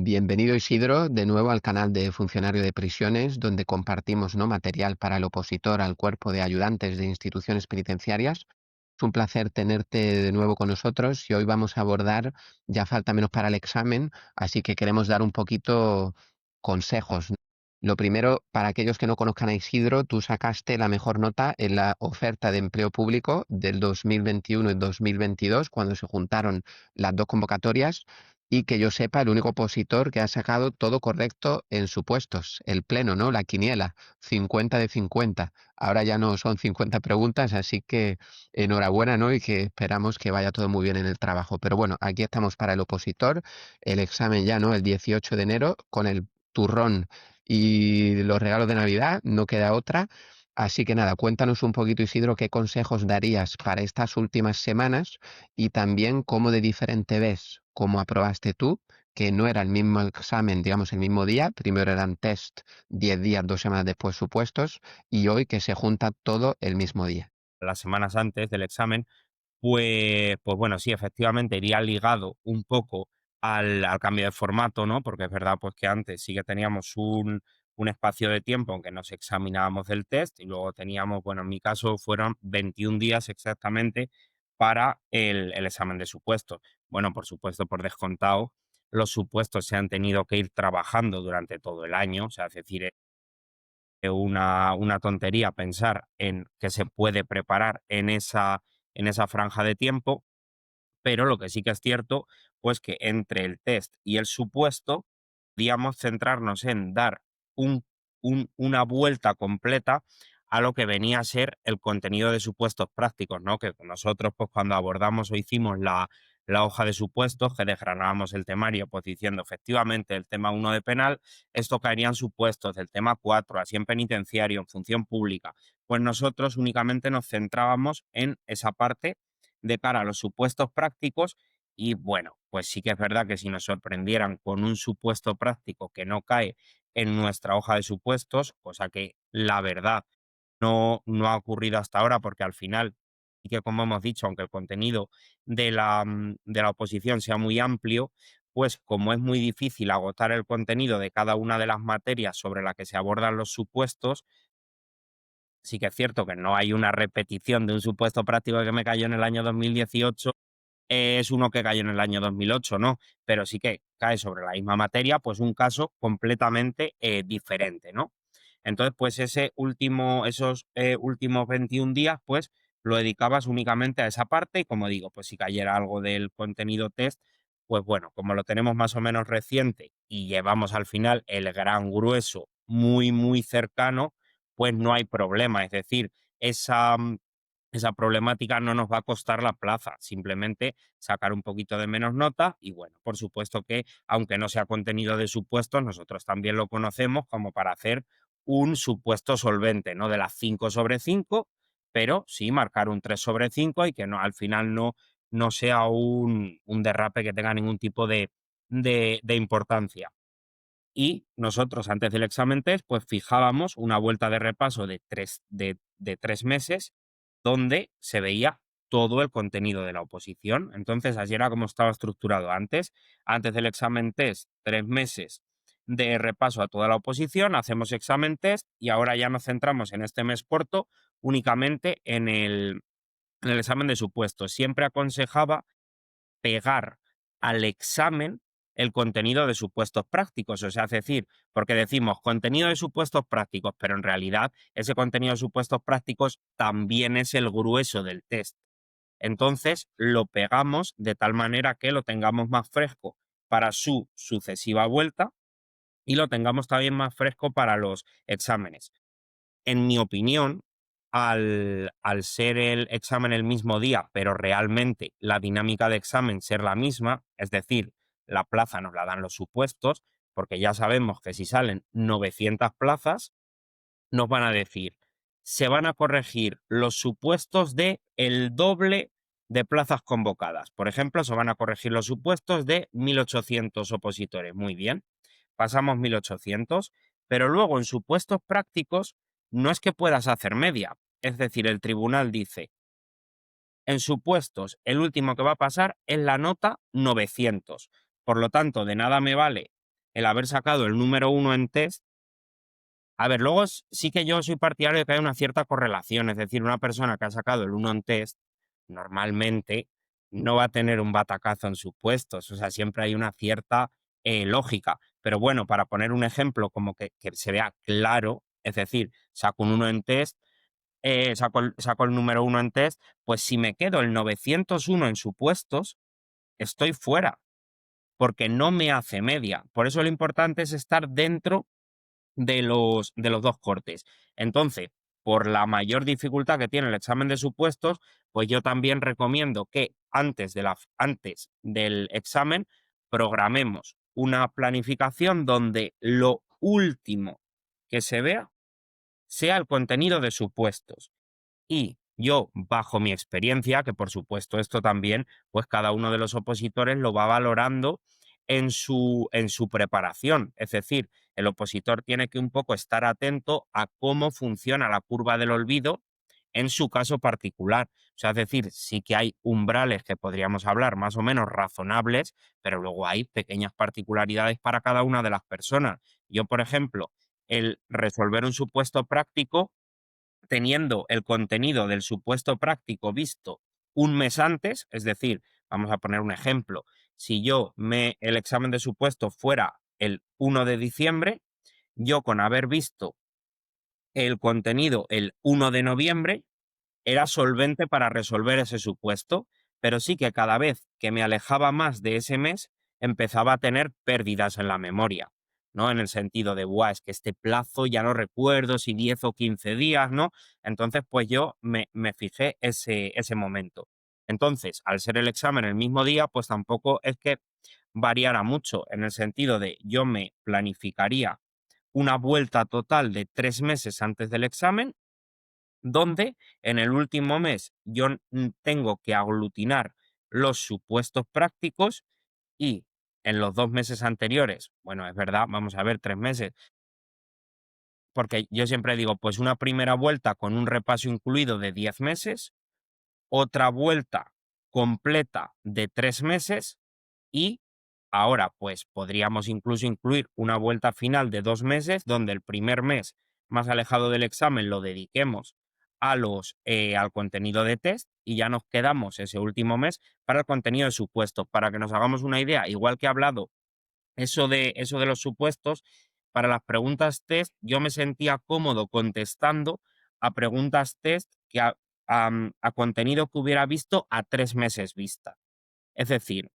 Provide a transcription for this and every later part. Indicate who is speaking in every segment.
Speaker 1: Bienvenido Isidro de nuevo al canal de Funcionario de Prisiones, donde compartimos, ¿no?, material para el opositor al cuerpo de ayudantes de instituciones penitenciarias. Es un placer tenerte de nuevo con nosotros y hoy vamos a abordar, ya falta menos para el examen, así que queremos dar un poquito consejos, ¿no? Lo primero, para aquellos que no conozcan a Isidro, tú sacaste la mejor nota en la oferta de empleo público del 2021 y 2022, cuando se juntaron las dos convocatorias. Y que yo sepa, el único opositor que ha sacado todo correcto en supuestos, el pleno, ¿no? La quiniela, 50 de 50. Ahora ya no son 50 preguntas, así que enhorabuena, ¿no? Y que esperamos que vaya todo muy bien en el trabajo. Pero bueno, aquí estamos para el opositor, el examen ya, ¿no? El 18 de enero, con el turrón y los regalos de Navidad, no queda otra. Así que nada, cuéntanos un poquito, Isidro, qué consejos darías para estas últimas semanas y también cómo de diferente ves cómo aprobaste tú, que no era el mismo examen, digamos, el mismo día. Primero eran test 10 días, 2 semanas después supuestos, y hoy que se junta todo el mismo día.
Speaker 2: Las semanas antes del examen, pues bueno, sí, efectivamente iría ligado un poco al cambio de formato, ¿no? Porque es verdad, pues que antes sí que teníamos un espacio de tiempo en que nos examinábamos del test y luego teníamos, bueno, en mi caso fueron 21 días exactamente para el examen de supuestos. Bueno, por supuesto, por descontado, los supuestos se han tenido que ir trabajando durante todo el año, o sea, es decir, una tontería pensar en que se puede preparar en esa franja de tiempo, pero lo que sí que es cierto, pues que entre el test y el supuesto, podíamos centrarnos en dar un una vuelta completa a lo que venía a ser el contenido de supuestos prácticos, ¿no? Que nosotros, pues, cuando abordamos o hicimos la hoja de supuestos, que desgranábamos el temario, pues, diciendo, efectivamente, el tema 1 de penal, esto caerían supuestos del tema 4, así en penitenciario, en función pública. Pues nosotros únicamente nos centrábamos en esa parte de cara a los supuestos prácticos y bueno, pues sí que es verdad que si nos sorprendieran con un supuesto práctico que no cae en nuestra hoja de supuestos, cosa que la verdad no ha ocurrido hasta ahora porque al final, y que como hemos dicho, aunque el contenido de la oposición sea muy amplio, pues como es muy difícil agotar el contenido de cada una de las materias sobre la que se abordan los supuestos, sí que es cierto que no hay una repetición de un supuesto práctico que me cayó en el año 2018, es uno que cayó en el año 2008, ¿no? Pero sí que cae sobre la misma materia, pues un caso completamente diferente, ¿no? Entonces, pues esos últimos 21 días, pues lo dedicabas únicamente a esa parte y como digo, pues si cayera algo del contenido test, pues bueno, como lo tenemos más o menos reciente y llevamos al final el gran grueso muy, muy cercano, pues no hay problema. Es decir, esa problemática no nos va a costar la plaza, simplemente sacar un poquito de menos nota y bueno, por supuesto que aunque no sea contenido de supuestos, nosotros también lo conocemos como para hacer un supuesto solvente, no de las 5 sobre 5, pero sí marcar un 3 sobre 5 y que no, al final no sea un derrape que tenga ningún tipo de importancia. Y nosotros antes del examen test, pues fijábamos una vuelta de repaso de 3 meses donde se veía todo el contenido de la oposición. Entonces, así era como estaba estructurado antes. Antes del examen test, 3 meses de repaso a toda la oposición, hacemos examen test y ahora ya nos centramos en este mes corto únicamente en el examen de supuestos. Siempre aconsejaba pegar al examen el contenido de supuestos prácticos. O sea, es decir, porque decimos contenido de supuestos prácticos, pero en realidad ese contenido de supuestos prácticos también es el grueso del test. Entonces, lo pegamos de tal manera que lo tengamos más fresco para su sucesiva vuelta y lo tengamos también más fresco para los exámenes. En mi opinión, al ser el examen el mismo día, pero realmente la dinámica de examen ser la misma, es decir, la plaza nos la dan los supuestos, porque ya sabemos que si salen 900 plazas, nos van a decir, se van a corregir los supuestos de el doble de plazas convocadas. Por ejemplo, se van a corregir los supuestos de 1.800 opositores. Muy bien, pasamos 1.800, pero luego en supuestos prácticos no es que puedas hacer media. Es decir, el tribunal dice, en supuestos, el último que va a pasar es la nota 900. Por lo tanto, de nada me vale el haber sacado el número uno en test. A ver, luego sí que yo soy partidario de que hay una cierta correlación, es decir, una persona que ha sacado el uno en test, normalmente no va a tener un batacazo en sus puestos, o sea, siempre hay una cierta lógica. Pero bueno, para poner un ejemplo como que se vea claro, es decir, saco un uno en test, saco el número uno en test, pues si me quedo el 901 en supuestos, estoy fuera, porque no me hace media. Por eso lo importante es estar dentro de los dos cortes. Entonces, por la mayor dificultad que tiene el examen de supuestos, pues yo también recomiendo que antes del examen programemos una planificación donde lo último que se vea sea el contenido de supuestos. Y yo, bajo mi experiencia, que por supuesto esto también, pues cada uno de los opositores lo va valorando en su preparación. Es decir, el opositor tiene que un poco estar atento a cómo funciona la curva del olvido en su caso particular. O sea, es decir, sí que hay umbrales que podríamos hablar más o menos razonables, pero luego hay pequeñas particularidades para cada una de las personas. Yo, por ejemplo, el resolver un supuesto práctico teniendo el contenido del supuesto práctico visto un mes antes, es decir, vamos a poner un ejemplo, si el examen de supuesto fuera el 1 de diciembre, yo con haber visto el contenido el 1 de noviembre, era solvente para resolver ese supuesto, pero sí que cada vez que me alejaba más de ese mes, empezaba a tener pérdidas en la memoria, ¿no? En el sentido de, buah, es que este plazo ya no recuerdo si 10 o 15 días, ¿no? Entonces, pues yo me fijé ese momento. Entonces, al ser el examen el mismo día, pues tampoco es que variara mucho, en el sentido de yo me planificaría una vuelta total de 3 meses antes del examen donde en el último mes yo tengo que aglutinar los supuestos prácticos y en los 2 meses anteriores, bueno, es verdad, vamos a ver, 3 meses, porque yo siempre digo, pues una primera vuelta con un repaso incluido de 10 meses, otra vuelta completa de 3 meses y ahora pues podríamos incluso incluir una vuelta final de 2 meses donde el primer mes más alejado del examen lo dediquemos al contenido de test y ya nos quedamos ese último mes para el contenido de supuestos. Para que nos hagamos una idea, igual que he hablado eso de los supuestos, para las preguntas test, yo me sentía cómodo contestando a preguntas test a contenido que hubiera visto a 3 meses vista. Es decir,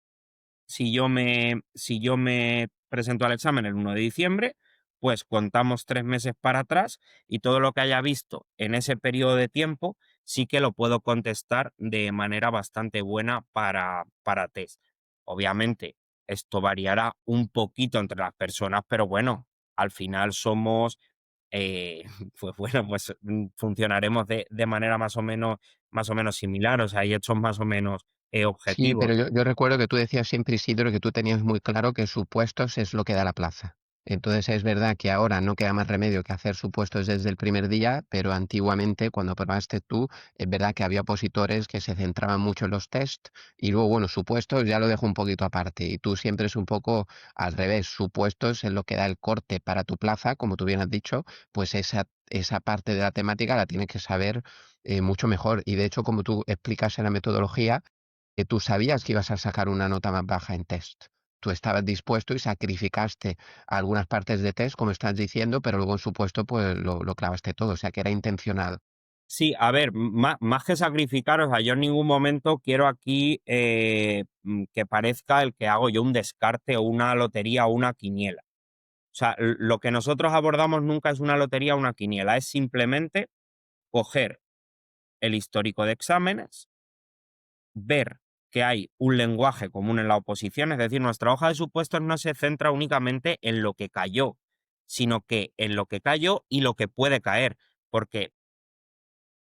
Speaker 2: si yo me presento al examen el 1 de diciembre, pues contamos 3 meses para atrás y todo lo que haya visto en ese periodo de tiempo sí que lo puedo contestar de manera bastante buena para test. Obviamente, esto variará un poquito entre las personas, pero bueno, al final eh, pues bueno, pues funcionaremos de manera más o menos similar, o sea, hay hechos más o menos
Speaker 1: Sí, pero
Speaker 2: objetivos.
Speaker 1: yo recuerdo que tú decías siempre, Isidro, que tú tenías muy claro que supuestos es lo que da la plaza. Entonces es verdad que ahora no queda más remedio que hacer supuestos desde el primer día, pero antiguamente, cuando probaste tú, es verdad que había opositores que se centraban mucho en los test y luego, bueno, supuestos ya lo dejo un poquito aparte. Y tú siempre es un poco al revés, supuestos es lo que da el corte para tu plaza, como tú bien has dicho, pues esa parte de la temática la tienes que saber mucho mejor. Y de hecho, como tú explicas en la metodología, que tú sabías que ibas a sacar una nota más baja en test. Tú estabas dispuesto y sacrificaste algunas partes de test, como estás diciendo, pero luego en supuesto pues lo clavaste todo, o sea que era intencional.
Speaker 2: Sí, a ver, más que sacrificar, o sea, yo en ningún momento quiero aquí que parezca el que hago yo un descarte o una lotería o una quiniela. O sea, lo que nosotros abordamos nunca es una lotería o una quiniela, es simplemente coger el histórico de exámenes, ver que hay un lenguaje común en la oposición, es decir, nuestra hoja de supuestos no se centra únicamente en lo que cayó, sino que en lo que cayó y lo que puede caer, porque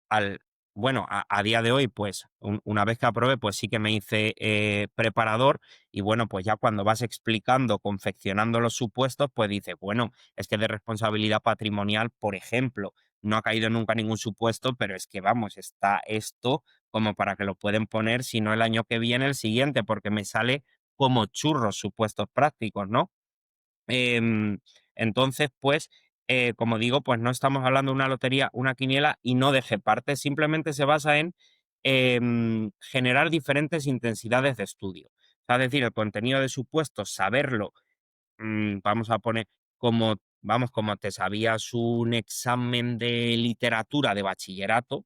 Speaker 2: al, bueno, a día de hoy, pues una vez que aprobé, pues sí que me hice preparador y bueno, pues ya cuando vas explicando, confeccionando los supuestos, pues dices, bueno, es que de responsabilidad patrimonial, por ejemplo, no ha caído nunca ningún supuesto, pero es que vamos, está esto como para que lo pueden poner, si no el año que viene, el siguiente, porque me sale como churros supuestos prácticos, ¿no? Em, entonces, pues, como digo, pues no estamos hablando de una lotería, una quiniela y no de Geparte, simplemente se basa en generar diferentes intensidades de estudio. O sea, es decir, el contenido de supuestos, saberlo, vamos a poner como te sabías un examen de literatura de bachillerato.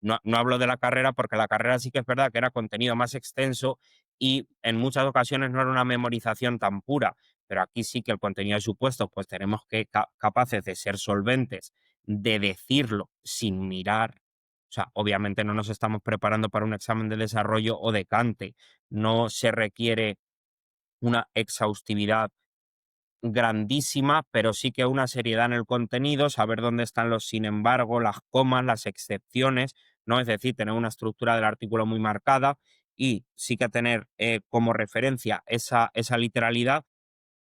Speaker 2: No hablo de la carrera, porque la carrera sí que es verdad que era contenido más extenso y en muchas ocasiones no era una memorización tan pura, pero aquí sí que el contenido de supuestos, pues tenemos que capaces de ser solventes, de decirlo sin mirar. O sea, obviamente no nos estamos preparando para un examen de desarrollo o de Cante. No se requiere una exhaustividad grandísima, pero sí que una seriedad en el contenido, saber dónde están los sin embargo, las comas, las excepciones, ¿no? Es decir, tener una estructura del artículo muy marcada y sí que tener como referencia esa literalidad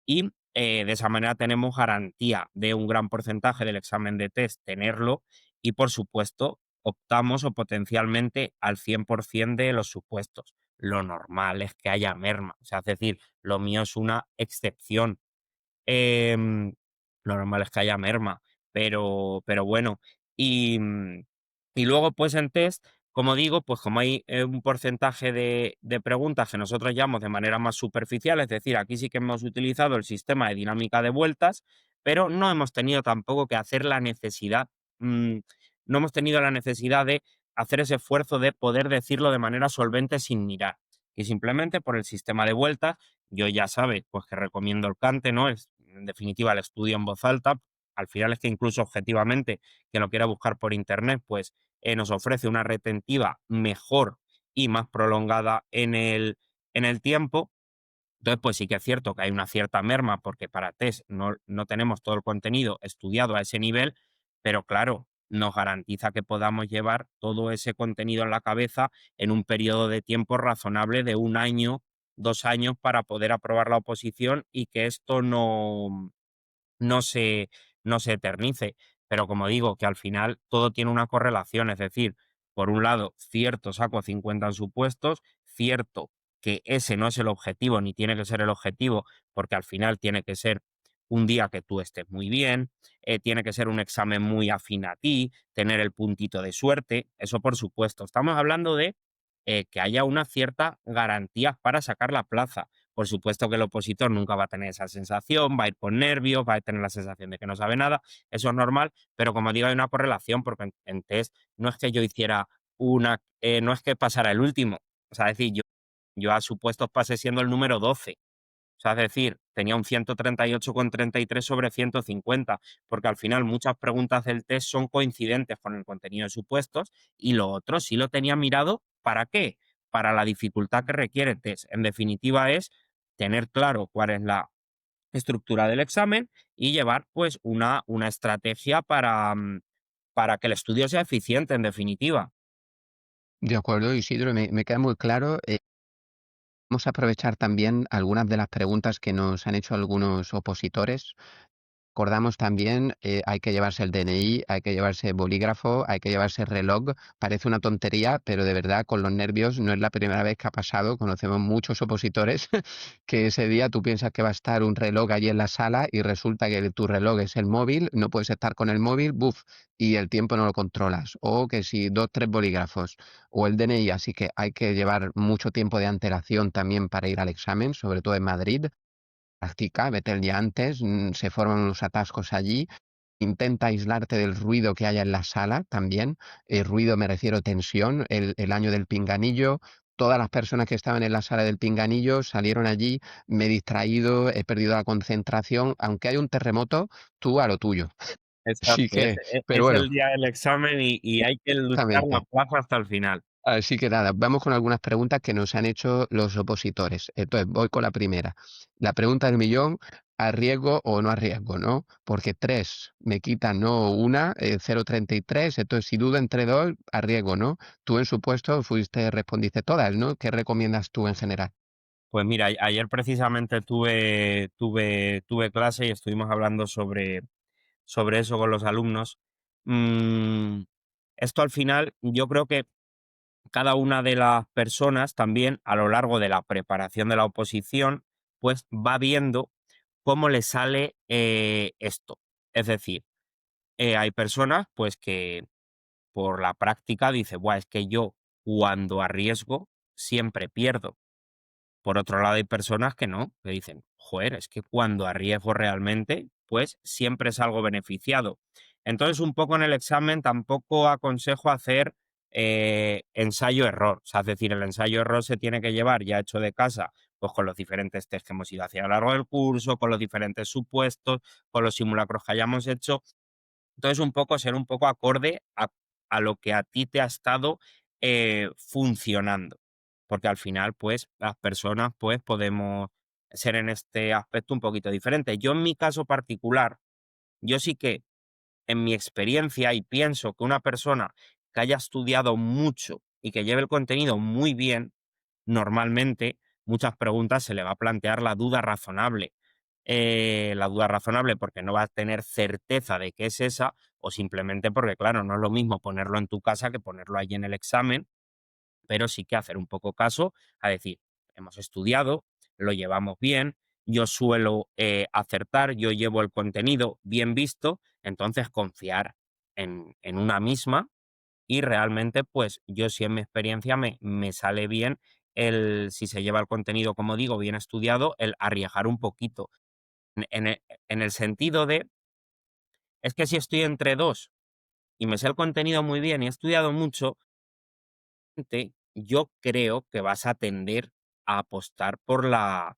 Speaker 2: y de esa manera tenemos garantía de un gran porcentaje del examen de test tenerlo y, por supuesto, optamos o potencialmente al 100% de los supuestos. Lo normal es que haya merma, o sea, es decir, lo mío es una excepción. Em, lo normal es que haya merma, pero bueno. Y, y luego, pues en test, como digo, pues como hay un porcentaje de preguntas que nosotros llamamos de manera más superficial, es decir, aquí sí que hemos utilizado el sistema de dinámica de vueltas, pero no hemos tenido tampoco que hacer la necesidad, mm, no hemos tenido la necesidad de hacer ese esfuerzo de poder decirlo de manera solvente sin mirar. Y simplemente por el sistema de vueltas yo ya sabes, pues que recomiendo el Cante, ¿no? Es, en definitiva, el estudio en voz alta. Al final es que incluso objetivamente, quien lo quiera buscar por internet, pues nos ofrece una retentiva mejor y más prolongada en el tiempo. Entonces, pues sí que es cierto que hay una cierta merma porque para test no tenemos todo el contenido estudiado a ese nivel, pero claro, nos garantiza que podamos llevar todo ese contenido en la cabeza en un periodo de tiempo razonable de 1 año, 2 años para poder aprobar la oposición y que esto no se, no se eternice. Pero como digo, que al final todo tiene una correlación, es decir, por un lado, cierto, saco 50 en supuestos, cierto que ese no es el objetivo ni tiene que ser el objetivo, porque al final tiene que ser un día que tú estés muy bien, tiene que ser un examen muy afín a ti, tener el puntito de suerte, eso por supuesto. Estamos hablando de que haya una cierta garantía para sacar la plaza. Por supuesto que el opositor nunca va a tener esa sensación, va a ir con nervios, va a tener la sensación de que no sabe nada, eso es normal, pero como digo, hay una correlación porque en test no es que yo hiciera no es que pasara el último, o sea, es decir, yo a supuestos pasé siendo el número 12. O sea, es decir, tenía un 138,33 sobre 150, porque al final muchas preguntas del test son coincidentes con el contenido de supuestos y lo otro sí lo tenía mirado, ¿para qué? Para la dificultad que requiere el test. En definitiva, es tener claro cuál es la estructura del examen y llevar pues una estrategia para que el estudio sea eficiente, en definitiva.
Speaker 1: De acuerdo, Isidro, me queda muy claro. Vamos a aprovechar también algunas de las preguntas que nos han hecho algunos opositores. Recordamos también, hay que llevarse el DNI, hay que llevarse bolígrafo, hay que llevarse reloj. Parece una tontería, pero de verdad con los nervios no es la primera vez que ha pasado. Conocemos muchos opositores que ese día tú piensas que va a estar un reloj allí en la sala y resulta que tu reloj es el móvil, no puedes estar con el móvil, buf, y el tiempo no lo controlas. O que si dos, tres bolígrafos o el DNI, así que hay que llevar mucho tiempo de antelación también para ir al examen, sobre todo en Madrid. Practica, vete el día antes, se forman unos atascos allí. Intenta aislarte del ruido que haya en la sala también. El ruido me refiero tensión, el año del pinganillo. Todas las personas que estaban en la sala del pinganillo salieron allí, me he distraído, he perdido la concentración. Aunque hay un terremoto, tú a lo tuyo. Así
Speaker 2: Exacto,
Speaker 1: que, pero
Speaker 2: es
Speaker 1: bueno,
Speaker 2: el día del examen y hay que luchar la
Speaker 1: exactamente.
Speaker 2: plaza hasta el final.
Speaker 1: Así que nada, vamos con algunas preguntas que nos han hecho los opositores. Entonces, voy con la primera. La pregunta del millón, ¿arriesgo o no arriesgo, no? Porque tres me quitan, no una, 0,33, entonces si dudo entre dos, arriesgo, ¿no? Tú en su puesto respondiste todas, ¿no? ¿Qué recomiendas tú en general?
Speaker 2: Pues mira, ayer precisamente tuve clase y estuvimos hablando sobre eso con los alumnos. Mm, esto al final, yo creo que cada una de las personas también a lo largo de la preparación de la oposición, pues va viendo cómo le sale esto. Es decir, hay personas pues que por la práctica dicen, Buah, es que yo cuando arriesgo siempre pierdo. Por otro lado, hay personas que no, que dicen, joder, es que cuando arriesgo realmente, pues siempre salgo beneficiado. Entonces, un poco en el examen tampoco aconsejo hacer ensayo-error. O sea, es decir, el ensayo-error se tiene que llevar ya hecho de casa, pues con los diferentes test que hemos ido haciendo a lo largo del curso, con los diferentes supuestos, con los simulacros que hayamos hecho. Entonces, un poco ser un poco acorde a lo que a ti te ha estado, funcionando. Porque al final, pues, las personas, pues, podemos ser en este aspecto un poquito diferentes. Yo, en mi caso particular, yo sí que, en mi experiencia, y pienso que una persona que haya estudiado mucho y que lleve el contenido muy bien, normalmente, muchas preguntas se le va a plantear la duda razonable porque no vas a tener certeza de que es esa, o simplemente porque, claro, no es lo mismo ponerlo en tu casa que ponerlo allí en el examen, pero sí que hacer un poco caso a decir, hemos estudiado, lo llevamos bien, yo suelo acertar, yo llevo el contenido bien visto, entonces confiar en una misma y realmente, pues, yo sí en mi experiencia me sale bien si se lleva el contenido, como digo, bien estudiado, el arriesgar un poquito. En el sentido de, es que si estoy entre 2 y me sé el contenido muy bien y he estudiado mucho, yo creo que vas a tender a apostar por la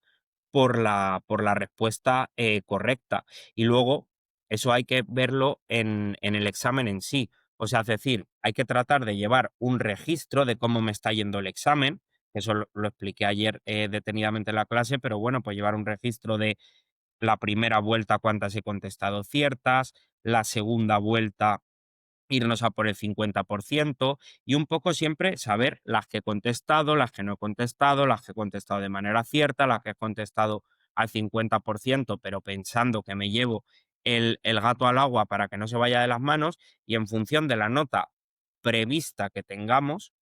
Speaker 2: respuesta, correcta. Y luego, eso hay que verlo en el examen en sí. O sea, es decir, hay que tratar de llevar un registro de cómo me está yendo el examen. Eso lo expliqué ayer, detenidamente en la clase, pero bueno, pues llevar un registro de la primera vuelta, cuántas he contestado ciertas, la segunda vuelta irnos a por el 50% y un poco siempre saber las que he contestado, las que no he contestado, las que he contestado de manera cierta, las que he contestado al 50%, pero pensando que me llevo el gato al agua para que no se vaya de las manos y en función de la nota prevista que tengamos,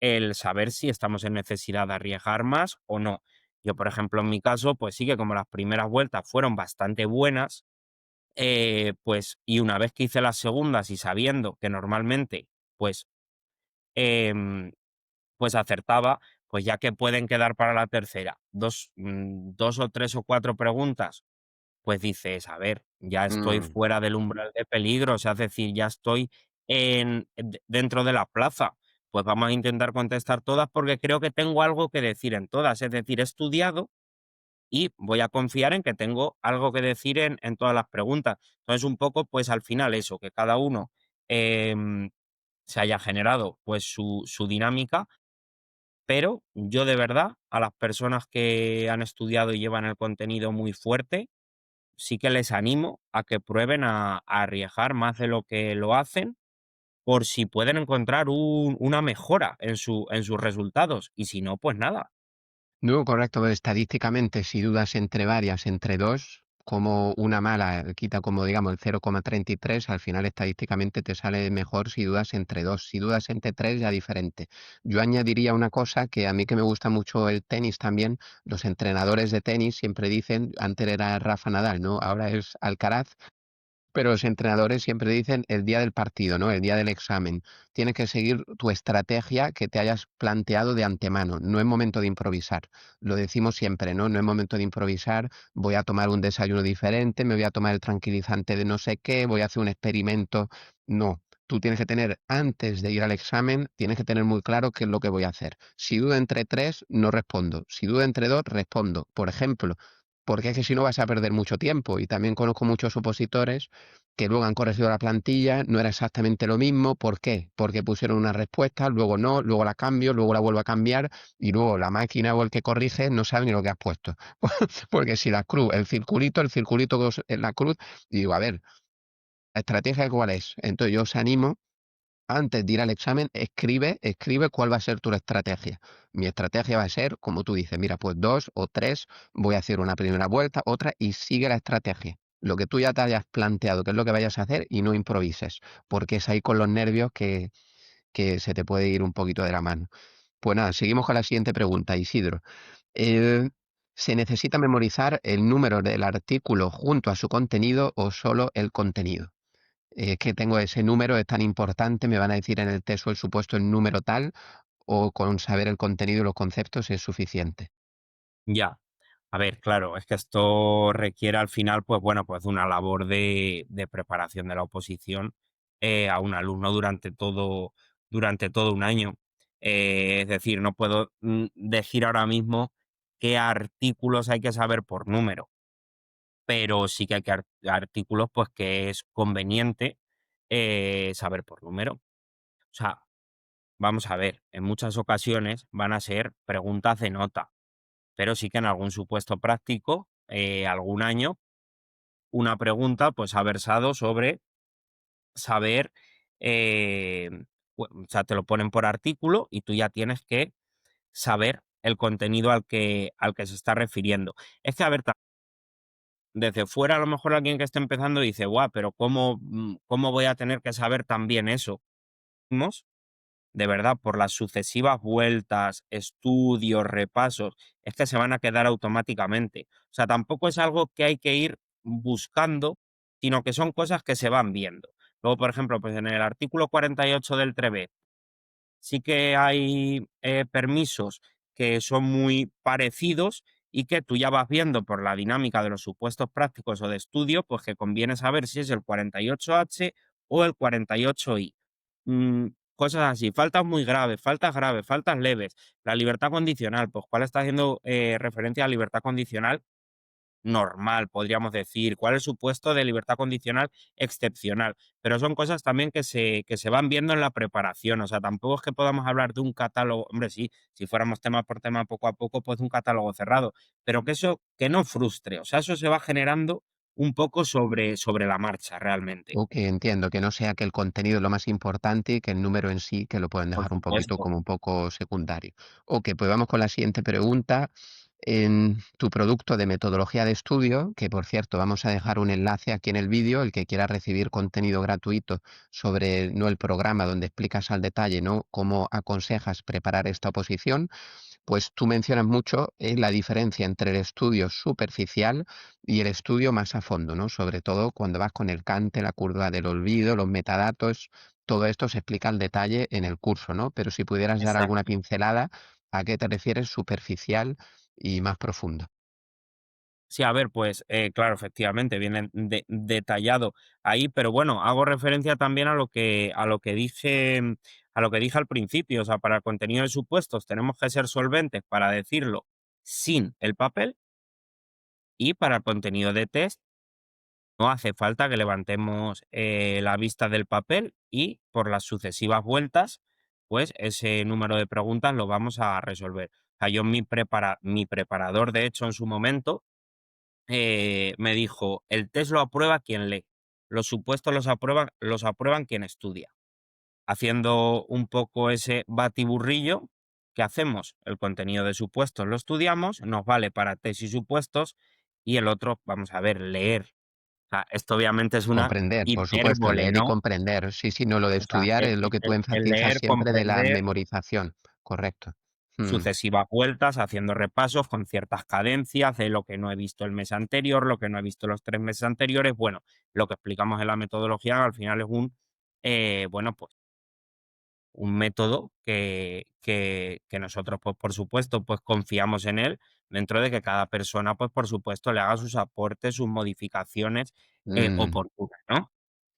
Speaker 2: el saber si estamos en necesidad de arriesgar más o no. Yo, por ejemplo, en mi caso, pues sí que como las primeras vueltas fueron bastante buenas, pues, y una vez que hice las segundas y sabiendo que normalmente, pues, em, pues acertaba, pues ya que pueden quedar para la tercera 2 o 3 o 4 preguntas, pues dices: "A ver, ya estoy
Speaker 1: Mm.
Speaker 2: fuera del umbral de peligro", o sea, es decir, ya estoy dentro de la plaza. Pues vamos a intentar contestar todas porque creo que tengo algo que decir en todas, es decir, he estudiado y voy a confiar en que tengo algo que decir en todas las preguntas. Entonces, un poco, pues al final eso, que cada uno em, se haya generado pues su dinámica, pero yo de verdad a las personas que han estudiado y llevan el contenido muy fuerte, sí que les animo a que prueben a arriesgar más de lo que lo hacen por si pueden encontrar una mejora en sus resultados y si no, pues nada.
Speaker 1: No, correcto. Pero estadísticamente, si dudas entre varias, entre dos, como una mala quita como digamos el 0,33, al final estadísticamente te sale mejor si dudas entre dos. Si dudas entre tres, ya diferente. Yo añadiría una cosa que a mí que me gusta mucho el tenis también, los entrenadores de tenis siempre dicen, antes era Rafa Nadal, ¿no? Ahora es Alcaraz. Pero los entrenadores siempre dicen el día del partido, ¿no? El día del examen. Tienes que seguir tu estrategia que te hayas planteado de antemano. No es momento de improvisar. Lo decimos siempre, ¿no? No es momento de improvisar. Voy a tomar un desayuno diferente, me voy a tomar el tranquilizante de no sé qué, voy a hacer un experimento. No. Tú tienes que tener, antes de ir al examen, tienes que tener muy claro qué es lo que voy a hacer. Si dudo entre tres, no respondo. Si dudo entre dos, respondo. Por ejemplo, porque es que si no vas a perder mucho tiempo. Y también conozco muchos opositores que luego han corregido la plantilla, no era exactamente lo mismo. ¿Por qué? Porque pusieron una respuesta, luego no, luego la cambio, luego la vuelvo a cambiar y luego la máquina o el que corrige no sabe ni lo que has puesto. Porque si la cruz, el circulito en la cruz, y digo, a ver, ¿la estrategia cuál es? Entonces yo os animo antes de ir al examen, escribe cuál va a ser tu estrategia. Mi estrategia va a ser, como tú dices, mira, pues dos o tres, voy a hacer una primera vuelta, otra y sigue la estrategia. Lo que tú ya te hayas planteado, qué es lo que vayas a hacer y no improvises, porque es ahí con los nervios que se te puede ir un poquito de la mano. Pues nada, seguimos con la siguiente pregunta, Isidro. ¿Se necesita memorizar el número del artículo junto a su contenido o solo el contenido? Es que tengo ese número, es tan importante, me van a decir en el test o el supuesto el número tal, o con saber el contenido y los conceptos es suficiente.
Speaker 2: Ya. A ver, claro, es que esto requiere al final, pues bueno, pues una labor de preparación de la oposición a un alumno durante todo un año. Es decir, no puedo decir ahora mismo qué artículos hay que saber por número, pero sí que hay que artículos pues que es conveniente saber por número. O sea, vamos a ver, en muchas ocasiones van a ser preguntas de nota, pero sí que en algún supuesto práctico, algún año, una pregunta pues ha versado sobre saber, eh, o sea, te lo ponen por artículo y tú ya tienes que saber el contenido al que se está refiriendo. Es que, a ver, desde fuera a lo mejor alguien que esté empezando dice, guau, pero ¿cómo, cómo voy a tener que saber también eso? De verdad, por las sucesivas vueltas, estudios, repasos, es que se van a quedar automáticamente. O sea, tampoco es algo que hay que ir buscando, sino que son cosas que se van viendo. Luego, por ejemplo, pues en el artículo 48 del TREBE sí que hay permisos que son muy parecidos y que tú ya vas viendo por la dinámica de los supuestos prácticos o de estudio, pues que conviene saber si es el 48H o el 48I. Cosas así, faltas faltas leves. La libertad condicional, pues cuál está haciendo referencia a libertad condicional normal, podríamos decir, cuál es su puesto de libertad condicional excepcional, pero son cosas también que se van viendo en la preparación, o sea, tampoco es que podamos hablar de un catálogo, hombre, sí, si fuéramos tema por tema poco a poco, pues un catálogo cerrado, pero que eso, que no frustre, o sea, eso se va generando un poco sobre la marcha realmente.
Speaker 1: Ok, entiendo, que no sea que el contenido es lo más importante y que el número en sí, que lo pueden
Speaker 2: Por
Speaker 1: dejar un poquito
Speaker 2: supuesto.
Speaker 1: como un poco secundario. Ok, pues vamos con la siguiente pregunta. En tu producto de metodología de estudio, que por cierto vamos a dejar un enlace aquí en el vídeo, el que quiera recibir contenido gratuito sobre no el programa donde explicas al detalle, ¿no? Cómo aconsejas preparar esta oposición, pues tú mencionas mucho la diferencia entre el estudio superficial y el estudio más a fondo, ¿no? Sobre todo cuando vas con el Cante, la curva del olvido, los metadatos, todo esto se explica al detalle en el curso, ¿no? Pero si pudieras dar alguna
Speaker 2: Exacto.
Speaker 1: pincelada, ¿a qué te refieres superficial y más profundo?
Speaker 2: Sí, a ver, pues claro, efectivamente, viene detallado ahí, pero bueno, hago referencia también a lo que dije, a lo que dije al principio. O sea, para el contenido de supuestos tenemos que ser solventes para decirlo sin el papel, y para el contenido de test no hace falta que levantemos la vista del papel y por las sucesivas vueltas, pues ese número de preguntas lo vamos a resolver. O sea, yo mi preparador, de hecho, en su momento me dijo: "El test lo aprueba quien lee, los supuestos los aprueban quien estudia", haciendo un poco ese batiburrillo que hacemos. El contenido de supuestos lo estudiamos, nos vale para test y supuestos, y el otro, vamos a ver, leer. O sea, esto obviamente es una
Speaker 1: Comprender, por supuesto,
Speaker 2: hipérbole,
Speaker 1: leer y
Speaker 2: ¿no?
Speaker 1: comprender. Sí, sí, no, lo de
Speaker 2: O sea,
Speaker 1: estudiar es lo que tú
Speaker 2: el
Speaker 1: enfatizas
Speaker 2: leer,
Speaker 1: siempre de la
Speaker 2: comprender
Speaker 1: memorización, correcto. Mm,
Speaker 2: sucesivas vueltas, haciendo repasos con ciertas cadencias de lo que no he visto el mes anterior, lo que no he visto los 3 meses anteriores. Bueno, lo que explicamos en la metodología al final es bueno, pues un método que nosotros, pues por supuesto, pues confiamos en él, dentro de que cada persona, pues por supuesto, le haga sus aportes, sus modificaciones
Speaker 1: mm.
Speaker 2: oportunas, ¿no?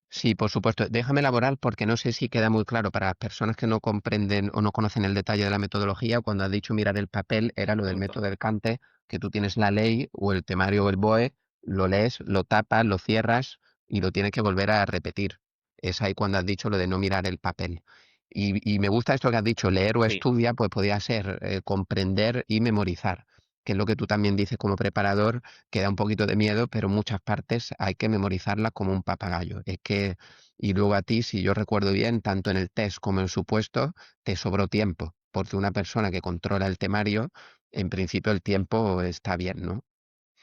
Speaker 1: Sí, por supuesto. Déjame elaborar porque no sé si queda muy claro para las personas que no comprenden o no conocen el detalle de la metodología. Cuando has dicho mirar el papel, era lo del método del Cante, que tú tienes la ley o el temario o el BOE, lo lees, lo tapas, lo cierras y lo tienes que volver a repetir. Es ahí cuando has dicho lo de no mirar el papel. Y me gusta esto que has dicho, leer o
Speaker 2: Sí.
Speaker 1: estudia, pues podría ser comprender y memorizar, que es lo que tú también dices como preparador, que da un poquito de miedo, pero muchas partes hay que memorizarlas como un papagayo. Es que, y luego a ti, si yo recuerdo bien, tanto en el test como en el supuesto, te sobró tiempo, porque una persona que controla el temario, en principio el tiempo está bien, ¿no?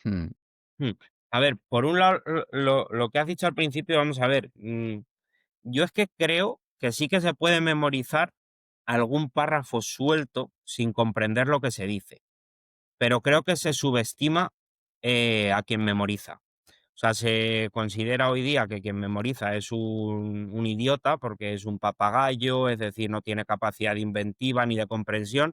Speaker 1: Mm,
Speaker 2: Mm. A ver, por un lado, lo que has dicho al principio, vamos a ver, yo es que creo que sí que se puede memorizar algún párrafo suelto sin comprender lo que se dice. pero creo que se subestima a quien memoriza. O sea, se considera hoy día que quien memoriza es un idiota porque es un papagayo, es decir, no tiene capacidad de inventiva ni de comprensión.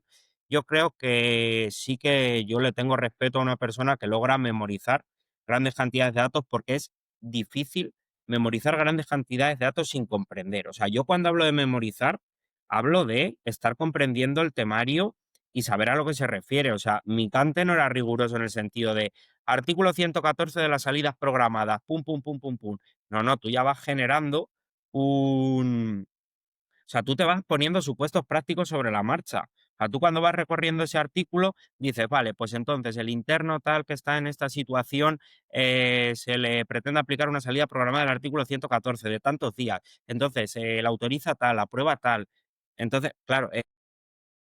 Speaker 2: Yo creo que sí que yo le tengo respeto a una persona que logra memorizar grandes cantidades de datos porque es difícil memorizar grandes cantidades de datos sin comprender. O sea, yo cuando hablo de memorizar, hablo de estar comprendiendo el temario y saber a lo que se refiere. O sea, mi cante no era riguroso en el sentido de artículo 114 de las salidas programadas, pum, pum, pum, pum, pum. No, no, tú ya vas generando un... O sea, tú te vas poniendo supuestos prácticos sobre la marcha. O sea, tú cuando vas recorriendo ese artículo dices, vale, pues entonces el interno tal que está en esta situación se le pretende aplicar una salida programada del artículo 114 de tantos días. Entonces, la autoriza tal, aprueba tal. Entonces, claro,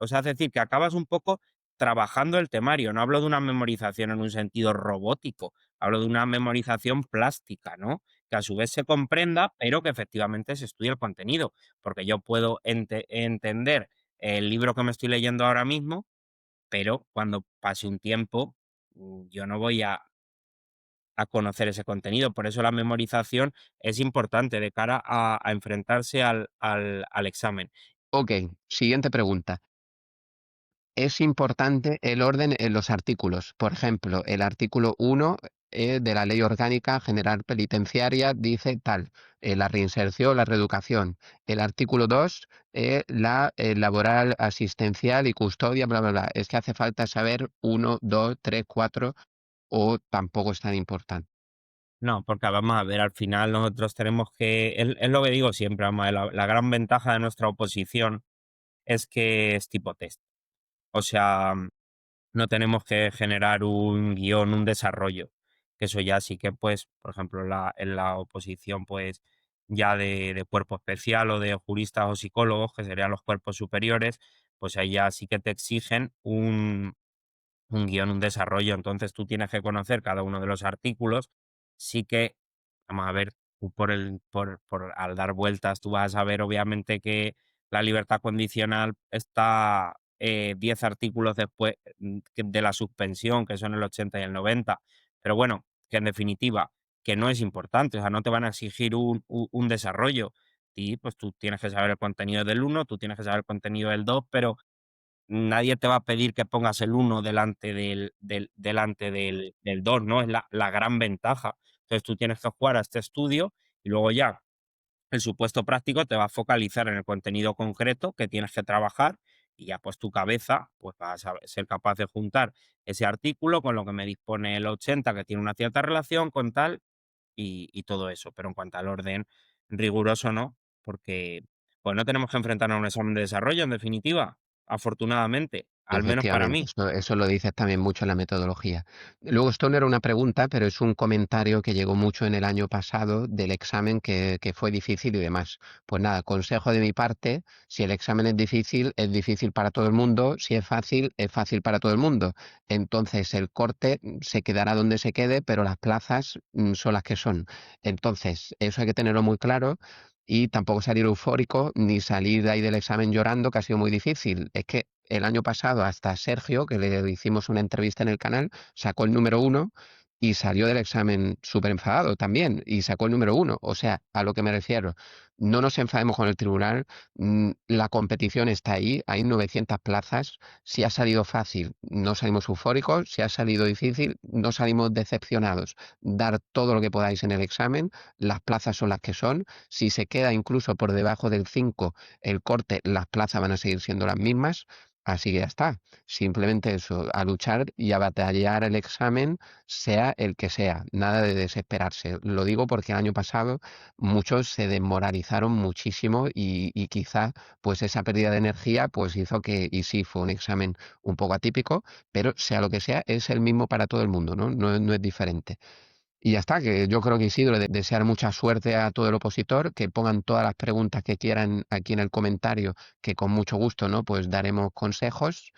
Speaker 2: o sea, es decir, que acabas un poco trabajando el temario. No hablo de una memorización en un sentido robótico, hablo de una memorización plástica, ¿no? Que a su vez se comprenda, pero que efectivamente se estudie el contenido. Porque yo puedo entender el libro que me estoy leyendo ahora mismo, pero cuando pase un tiempo, yo no voy a conocer ese contenido. Por eso la memorización es importante de cara a enfrentarse al examen.
Speaker 1: Ok, siguiente pregunta. Es importante el orden en los artículos. Por ejemplo, el artículo 1 de la Ley Orgánica General Penitenciaria dice tal, la reinserción, la reeducación. El artículo 2, la laboral, asistencial y custodia, bla, bla, bla. Es que hace falta saber uno, 2, 3, 4 o tampoco es tan importante.
Speaker 2: No, porque vamos a ver, al final nosotros tenemos que, es lo que digo siempre, vamos a ver, la gran ventaja de nuestra oposición es que es tipo test. O sea, no tenemos que generar un guión, un desarrollo. Que eso ya sí que, pues, por ejemplo, en la oposición, pues, ya de cuerpo especial o de juristas o psicólogos, que serían los cuerpos superiores, pues ahí ya sí que te exigen un guión, un desarrollo. Entonces tú tienes que conocer cada uno de los artículos. Sí que, vamos a ver, tú al dar vueltas, tú vas a ver obviamente que la libertad condicional está 10 artículos después de la suspensión, que son el 80 y el 90. Pero bueno, que en definitiva, que no es importante, o sea, no te van a exigir un desarrollo. Y pues tú tienes que saber el contenido del uno, tú tienes que saber el contenido del 2, pero nadie te va a pedir que pongas el uno delante del 2, ¿no? Es la gran ventaja. Entonces, tú tienes que jugar a este estudio y luego ya el supuesto práctico te va a focalizar en el contenido concreto que tienes que trabajar y ya, pues, tu cabeza, pues, va a ser capaz de juntar ese artículo con lo que me dispone el 80, que tiene una cierta relación con tal, y todo eso. Pero en cuanto al orden riguroso, no, porque, pues, no tenemos que enfrentarnos a un examen de desarrollo, en definitiva, afortunadamente, al menos para
Speaker 1: Efectivamente,
Speaker 2: mí.
Speaker 1: eso lo dices también mucho en la metodología. Luego, esto no era una pregunta, pero es un comentario que llegó mucho en el año pasado del examen que fue difícil y demás. Pues nada, consejo de mi parte, si el examen es difícil para todo el mundo, si es fácil para todo el mundo. Entonces, el corte se quedará donde se quede, pero las plazas son las que son. Entonces, eso hay que tenerlo muy claro. Y tampoco salir eufórico ni salir de ahí del examen llorando, que ha sido muy difícil. Es que el año pasado hasta Sergio, que le hicimos una entrevista en el canal, sacó el número uno y salió del examen súper enfadado también y sacó el número uno. O sea, a lo que me refiero, no nos enfademos con el tribunal, la competición está ahí, hay 900 plazas, si ha salido fácil, no salimos eufóricos, si ha salido difícil, no salimos decepcionados. Dar todo lo que podáis en el examen, las plazas son las que son, si se queda incluso por debajo del 5 el corte, las plazas van a seguir siendo las mismas. Así que ya está. Simplemente eso, a luchar y a batallar el examen, sea el que sea. Nada de desesperarse. Lo digo porque el año pasado muchos se desmoralizaron muchísimo y quizá pues esa pérdida de energía pues hizo que, y sí, fue un examen un poco atípico, pero sea lo que sea, es el mismo para todo el mundo, ¿no? No es diferente. Y ya está, que yo creo que Isidro, desear mucha suerte a todo el opositor, que pongan todas las preguntas que quieran aquí en el comentario, que con mucho gusto, ¿no? Pues daremos consejos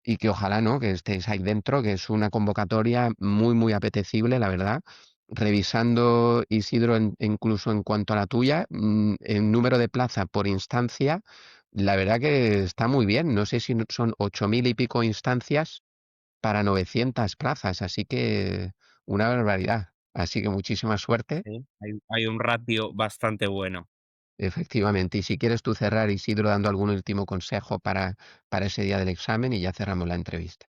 Speaker 1: y que ojalá, ¿no? Que estéis ahí dentro, que es una convocatoria muy, muy apetecible, la verdad. Revisando, Isidro, incluso en cuanto a la tuya, el número de plaza por instancia, la verdad que está muy bien. No sé si son 8.000 y pico instancias, para 900 plazas, así que una barbaridad. Así que muchísima suerte,
Speaker 2: Sí, hay un ratio bastante bueno.
Speaker 1: efectivamente. Y si quieres tú cerrar, Isidro, dando algún último consejo para ese día del examen y ya cerramos la entrevista.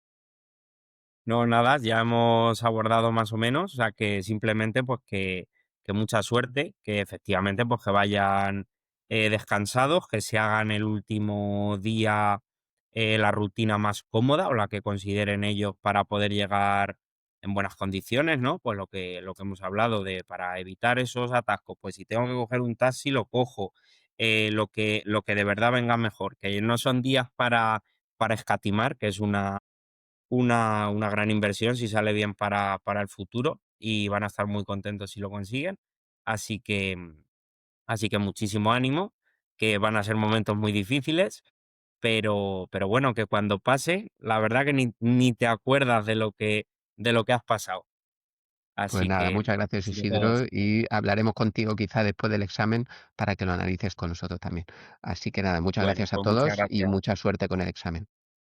Speaker 2: No, nada, ya hemos abordado más o menos, o sea, que simplemente, pues, que mucha suerte, que efectivamente, pues, que vayan, descansados, que se hagan el último día, la rutina más cómoda, o la que consideren ellos para poder llegar en buenas condiciones, ¿no? Pues, lo que hemos hablado de para evitar esos atascos, pues, si tengo que coger un taxi, lo cojo, lo que de verdad venga mejor, que no son días para escatimar, que es una gran inversión si sale bien para el futuro y van a estar muy contentos si lo consiguen. Así que, así que muchísimo ánimo, que van a ser momentos muy difíciles, pero bueno, que cuando pase, la verdad que ni te acuerdas de lo que has pasado.
Speaker 1: Pues
Speaker 2: Así
Speaker 1: nada,
Speaker 2: que,
Speaker 1: muchas gracias,
Speaker 2: así que todo
Speaker 1: Isidro,
Speaker 2: eso.
Speaker 1: y hablaremos contigo quizá después del examen para que lo analices con nosotros también. Así que nada, muchas
Speaker 2: Bueno,
Speaker 1: gracias a
Speaker 2: pues muchas
Speaker 1: todos y
Speaker 2: gracias.
Speaker 1: mucha suerte con el examen.